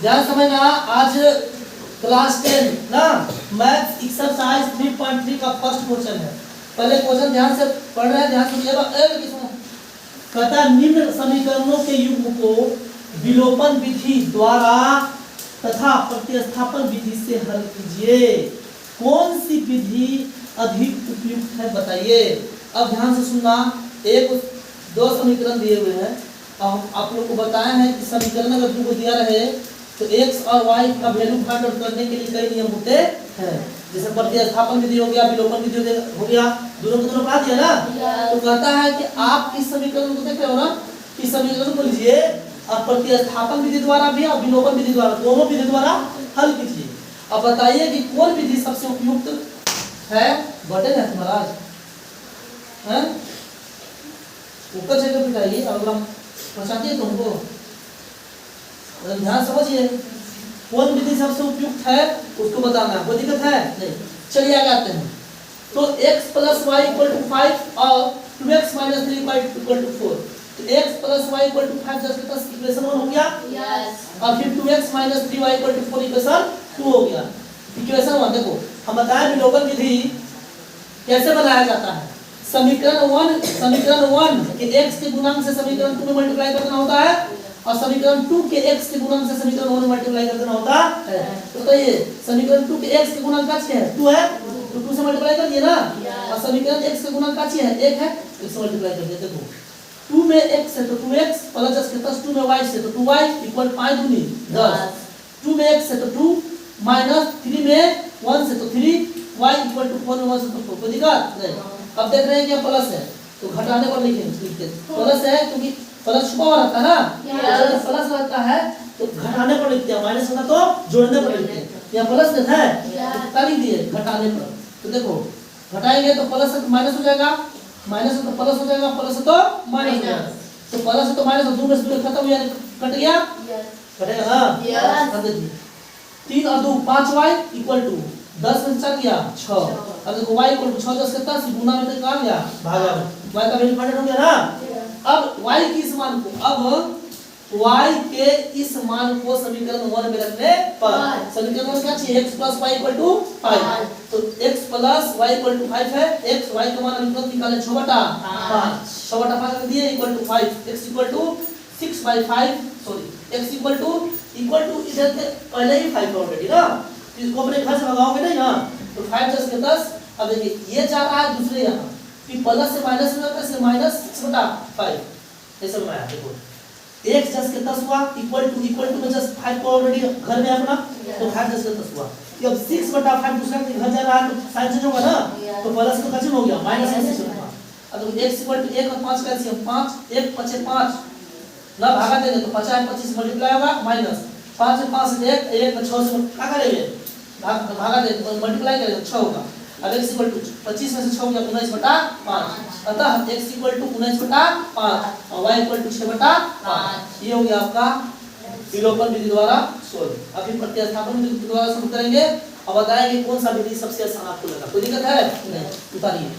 ध्यान समझना, आज क्लास 10 ना मैथ्स एक्सरसाइज 3.3 का फर्स्ट क्वेश्चन है। पहले क्वेश्चन ध्यान से पढ़ रहे हैं, ध्यान सुनिएगा। कहता है निम्न समीकरणों के युग्म को विलोपन विधि द्वारा तथा प्रतिस्थापन विधि से हल कीजिए। कौन सी विधि अधिक उपयुक्त है बताइए। अब ध्यान से सुनना, एक दो समीकरण दिए हुए हैं। अब आप लोग को बताया है कि समीकरण अगर तुमको दिया रहे तो x और y का वैल्यू फाइंड आउट करने के लिए कई नियम होते हैं। जैसे प्रतिस्थापन विधि हो गया, विलोपन विधि हो गया, दोनों को दोनों पढ़ा दिया ना। तो कहता है कि आप इस समीकरण को देख रहे हो ना, इस समीकरण को लीजिए और प्रतिस्थापन विधि द्वारा भी और विलोपन विधि द्वारा, दोनों विधि द्वारा हल कीजिए। अब बताइए कि कौन विधि सबसे उपयुक्त है। बटन है तुम्हारा है, ऊपर से पिटाइए अगला पहुंचाती है तुमको। ध्यान समझिए, कौन विधि सबसे उपयुक्त है उसको बताना है। कोई दिक्कत है नहीं। चलिए आगे आते हैं। तो x + y = 5 और 2x - 3y = 4। तो x + y = 5 जैसे तक इक्वेशन 1 हो गया। यस। और फिर 2x - 3y = 4 इक्वेशन 2 हो गया। इक्वेशन 1 देखो, हम बताएं विलोपन विधि कैसे बनाया जाता है। समीकरण 1 के x के गुणांक से समीकरण 2 में मल्टीप्लाई करना होता है और समीकरण 2 के x के गुणांक से समीकरण 1 में मल्टीप्लाई करना होता है। तो बताइए समीकरण 2 के x के गुणांक क्या है? 2 है, तो 2 से मल्टीप्लाई कर दिए ना। और समीकरण x के गुणांक क्या है? 1 है, 1 से मल्टीप्लाई कर दिए। देखो 2 में x है तो 2x प्लस 10 के प्लस 2 में y से तो 2y = 5 दूनी 10। 2 में x है तो 2 माइनस 3 में 1 से तो 3 y = 4 में 1 से तो 4। कोई दिक्कत नहीं। अब देख रहे हैं क्या प्लस है तो घटाने पर लिखते प्लस है क्योंकि प्लस छुपा हुआ रहता है ना। जब प्लस रहता है तो घटाने पर लिखते हैं, माइनस होता तो जोड़ने पर लिखते हैं। यहाँ प्लस है तो कितना लिख दिए घटाने पर। तो देखो घटाएंगे तो प्लस है तो माइनस हो जाएगा, माइनस है तो प्लस हो जाएगा, प्लस है तो माइनस हो जाएगा। तो प्लस है तो माइनस, 2 में से 2 खत्म हो जाएगा, कट गया, कटेगा ना। कर दीजिए 3 और 2 5y = 10 में 4 गया 6। अब देखो y = 6 10 के 10 गुना में तो कहां गया भागा में, y का वैल्यू फाइंड हो गया ना। अब y के इस मान को, अब y के इस मान को समीकरण 1 में रखने पर समीकरण में क्या चाहिए? x + y = 5। तो x + y = 5 है। x y का मान हम तुरंत निकाले 6/5, 6/5 कर दिए = 5। x = 6/5 सॉरी x = इधर से पहले ही 5 ऑलरेडी ना, इसको अपने घर से लगाओगे नहीं ना। तो 5 10 के 10। अब देखिए ये जा रहा है दूसरे यहाँ कि प्लस से माइनस में जाता है, से -6/5 ऐसे बनाया। देखो x 10 के 10 हुआ इक्वल टू में जस्ट 5 को ऑलरेडी घर में अपना, तो 5 10 के 10 हुआ। कि अब 6/5 दूसरा के घर जा रहा है तो साइन चेंज होगा ना, तो प्लस का कैंसिल हो गया, माइनस में से होगा। अब देखो x = 1 और 5 का एलसीएम 5, 1 5 5 ना भागा देंगे तो 50 25 मल्टीप्लाई होगा, माइनस 5 से 5 से 1 1 में 6 से क्या करेंगे भागा दे मल्टीप्लाई करेंगे तो 6 होगा। अब x = 25 में से 6 हो गया 19/5। अतः x = 19/5 और y = 6/5। ये हो गया आपका विलोपन विधि द्वारा सोल्व। अभी प्रतिस्थापन विधि द्वारा शुरू करेंगे और बताएंगे कौन सा विधि सबसे आसान आपको लगा। कोई दिक्कत है नहीं? उतारिए।